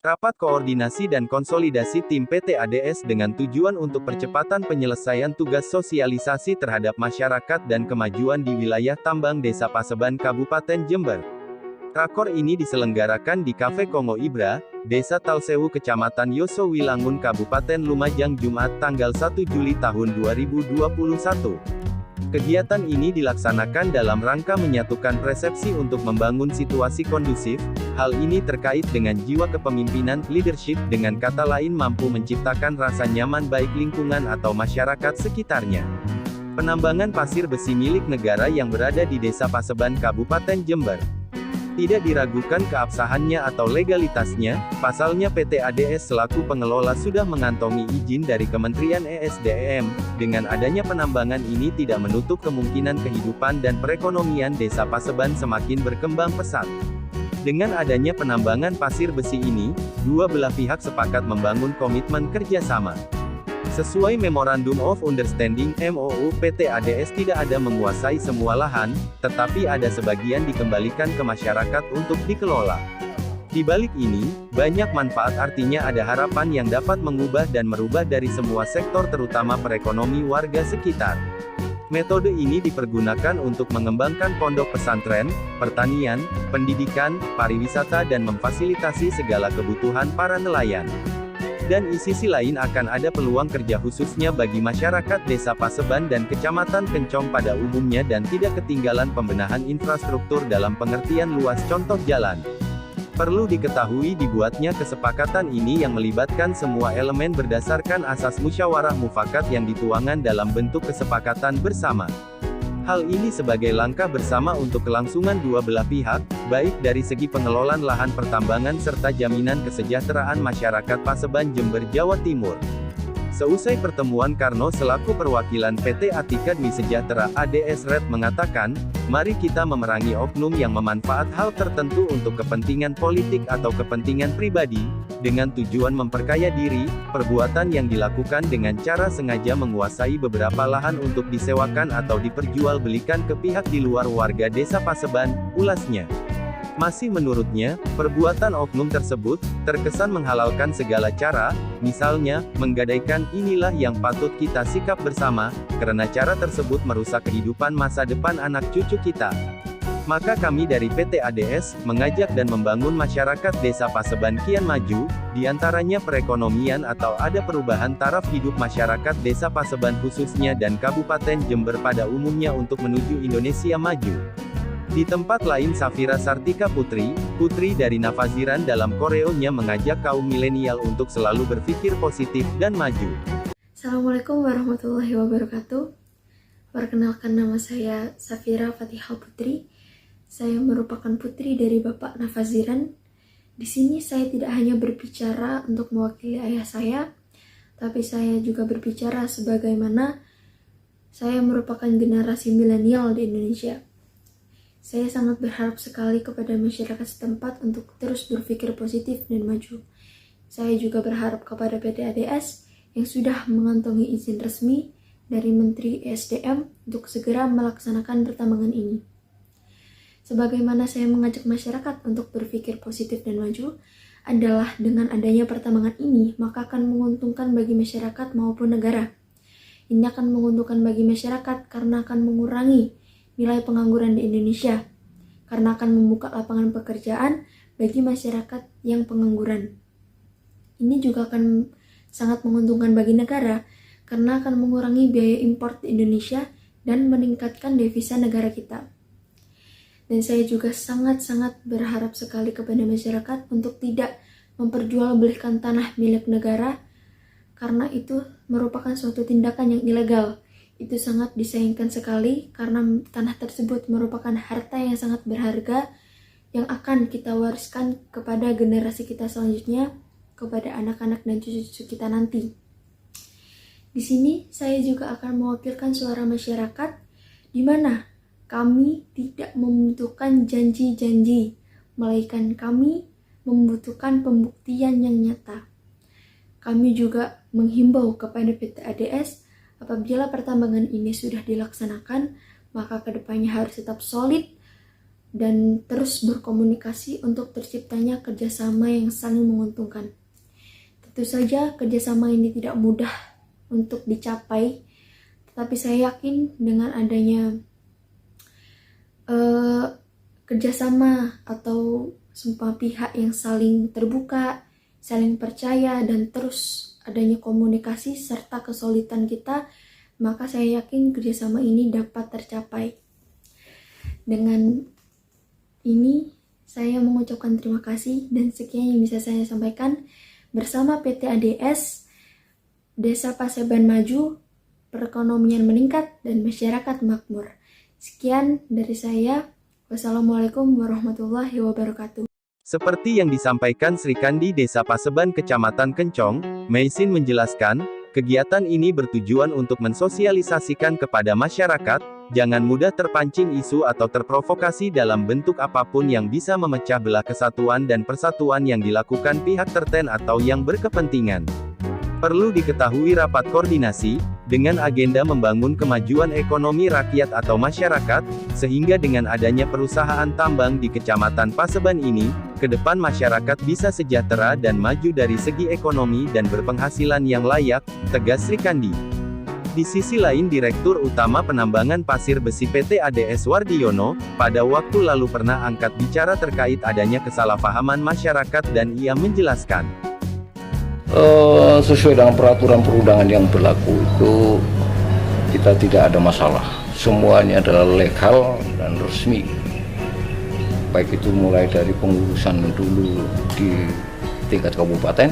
Rapat koordinasi dan konsolidasi tim PT ADS dengan tujuan untuk percepatan penyelesaian tugas sosialisasi terhadap masyarakat dan kemajuan di wilayah tambang Desa Paseban Kabupaten Jember. Rakor ini diselenggarakan di Cafe Kongo Ibra, Desa Talsewu Kecamatan Yosowilangun Kabupaten Lumajang Jumat tanggal 1 Juli tahun 2021. Kegiatan ini dilaksanakan dalam rangka menyatukan persepsi untuk membangun situasi kondusif. Hal ini terkait dengan jiwa kepemimpinan, leadership, dengan kata lain mampu menciptakan rasa nyaman baik lingkungan atau masyarakat sekitarnya. Penambangan pasir besi milik negara yang berada di Desa Paseban Kabupaten Jember tidak diragukan keabsahannya atau legalitasnya. Pasalnya PT ADS selaku pengelola sudah mengantongi izin dari Kementerian ESDM. Dengan adanya penambangan ini tidak menutup kemungkinan kehidupan dan perekonomian Desa Paseban semakin berkembang pesat. Dengan adanya penambangan pasir besi ini, dua belah pihak sepakat membangun komitmen kerjasama. Sesuai Memorandum of Understanding (MOU), PT ADS tidak ada menguasai semua lahan, tetapi ada sebagian dikembalikan ke masyarakat untuk dikelola. Di balik ini, banyak manfaat, artinya ada harapan yang dapat mengubah dan merubah dari semua sektor terutama perekonomi warga sekitar. Metode ini dipergunakan untuk mengembangkan pondok pesantren, pertanian, pendidikan, pariwisata dan memfasilitasi segala kebutuhan para nelayan. Dan di sisi lain akan ada peluang kerja khususnya bagi masyarakat Desa Paseban dan Kecamatan Kencong pada umumnya dan tidak ketinggalan pembenahan infrastruktur dalam pengertian luas contoh jalan. Perlu diketahui dibuatnya kesepakatan ini yang melibatkan semua elemen berdasarkan asas musyawarah mufakat yang dituangkan dalam bentuk kesepakatan bersama. Hal ini sebagai langkah bersama untuk kelangsungan dua belah pihak, baik dari segi pengelolaan lahan pertambangan serta jaminan kesejahteraan masyarakat Paseban Jember Jawa Timur. Seusai pertemuan Karno selaku perwakilan PT Atika Dwi Sejahtera ADS Red mengatakan, mari kita memerangi oknum yang memanfaat hal tertentu untuk kepentingan politik atau kepentingan pribadi, dengan tujuan memperkaya diri. Perbuatan yang dilakukan dengan cara sengaja menguasai beberapa lahan untuk disewakan atau diperjualbelikan ke pihak di luar warga Desa Paseban, ulasnya. Masih menurutnya, perbuatan oknum tersebut terkesan menghalalkan segala cara, misalnya, menggadaikan inilah yang patut kita sikap bersama, karena cara tersebut merusak kehidupan masa depan anak cucu kita. Maka kami dari PT ADS, mengajak dan membangun masyarakat Desa Paseban kian maju, diantaranya perekonomian atau ada perubahan taraf hidup masyarakat Desa Paseban khususnya dan Kabupaten Jember pada umumnya untuk menuju Indonesia maju. Di tempat lain Safira Sartika Putri dari Nafaziran dalam koreonya mengajak kaum milenial untuk selalu berpikir positif dan maju. Assalamualaikum warahmatullahi wabarakatuh. Perkenalkan, nama saya Safira Fatihah Putri. Saya merupakan putri dari Bapak Nafaziran. Di sini saya tidak hanya berbicara untuk mewakili ayah saya, tapi saya juga berbicara sebagaimana saya merupakan generasi milenial di Indonesia. Saya sangat berharap sekali kepada masyarakat setempat untuk terus berpikir positif dan maju. Saya juga berharap kepada PT ADS yang sudah mengantongi izin resmi dari Menteri ESDM untuk segera melaksanakan pertambangan ini. Sebagaimana saya mengajak masyarakat untuk berpikir positif dan maju, adalah dengan adanya pertambangan ini, maka akan menguntungkan bagi masyarakat maupun negara. Ini akan menguntungkan bagi masyarakat karena akan mengurangi nilai pengangguran di Indonesia, karena akan membuka lapangan pekerjaan bagi masyarakat yang pengangguran. Ini juga akan sangat menguntungkan bagi negara, karena akan mengurangi biaya impor di Indonesia dan meningkatkan devisa negara kita. Dan saya juga sangat-sangat berharap sekali kepada masyarakat untuk tidak memperjualbelikan tanah milik negara, karena itu merupakan suatu tindakan yang ilegal. Itu sangat disayangkan sekali karena tanah tersebut merupakan harta yang sangat berharga yang akan kita wariskan kepada generasi kita selanjutnya, kepada anak-anak dan cucu-cucu kita nanti. Di sini saya juga akan mewakilkan suara masyarakat, di mana kami tidak membutuhkan janji-janji, melainkan kami membutuhkan pembuktian yang nyata. Kami juga menghimbau kepada PT ADS, apabila pertambangan ini sudah dilaksanakan, maka kedepannya harus tetap solid, dan terus berkomunikasi untuk terciptanya kerjasama yang saling menguntungkan. Tentu saja kerjasama ini tidak mudah untuk dicapai, tetapi saya yakin dengan adanya kerjasama atau semua pihak yang saling terbuka, saling percaya, dan terus adanya komunikasi serta kesulitan kita, maka saya yakin kerjasama ini dapat tercapai. Dengan ini saya mengucapkan terima kasih, dan sekian yang bisa saya sampaikan. Bersama PT ADS, Desa Paseban maju, perekonomian meningkat, dan masyarakat makmur. Sekian dari saya. Wassalamualaikum warahmatullahi wabarakatuh. Seperti yang disampaikan Sri Kandi Desa Paseban Kecamatan Kencong, Meisin menjelaskan, kegiatan ini bertujuan untuk mensosialisasikan kepada masyarakat, jangan mudah terpancing isu atau terprovokasi dalam bentuk apapun yang bisa memecah belah kesatuan dan persatuan yang dilakukan pihak tertentu atau yang berkepentingan. Perlu diketahui rapat koordinasi, dengan agenda membangun kemajuan ekonomi rakyat atau masyarakat, sehingga dengan adanya perusahaan tambang di Kecamatan Paseban ini, ke depan masyarakat bisa sejahtera dan maju dari segi ekonomi dan berpenghasilan yang layak, tegas Sri Kandi. Di sisi lain Direktur Utama Penambangan Pasir Besi PT ADS Wardiono, pada waktu lalu pernah angkat bicara terkait adanya kesalahpahaman masyarakat dan ia menjelaskan. Sesuai dengan peraturan perundangan yang berlaku itu kita tidak ada masalah, semuanya adalah legal dan resmi, baik itu mulai dari pengurusan dulu di tingkat kabupaten,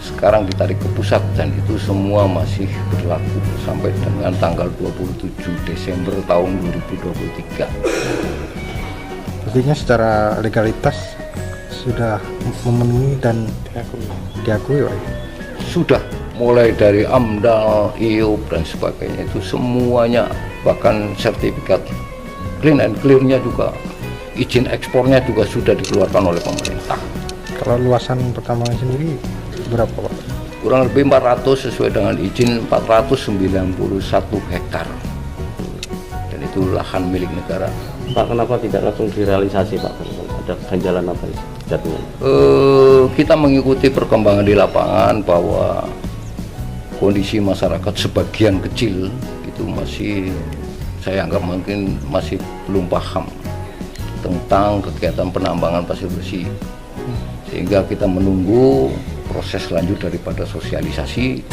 sekarang ditarik ke pusat, dan itu semua masih berlaku sampai dengan tanggal 27 Desember tahun 2023. Artinya secara legalitas sudah memenuhi dan diakui, Pak? Sudah, mulai dari AMDAL, IUP dan sebagainya itu semuanya, bahkan sertifikat clean and clear-nya juga, izin ekspornya juga sudah dikeluarkan oleh pemerintah. Kalau luasan pertambangan sendiri berapa, Pak? Kurang lebih 400 sesuai dengan izin 491 hektar. Dan itu lahan milik negara. Pak, kenapa tidak langsung direalisasi, Pak? Ada ganjalan apa ya? Kita mengikuti perkembangan di lapangan bahwa kondisi masyarakat sebagian kecil itu masih, saya anggap mungkin masih belum paham tentang kegiatan penambangan pasir bersih, sehingga kita menunggu proses lanjut daripada sosialisasi.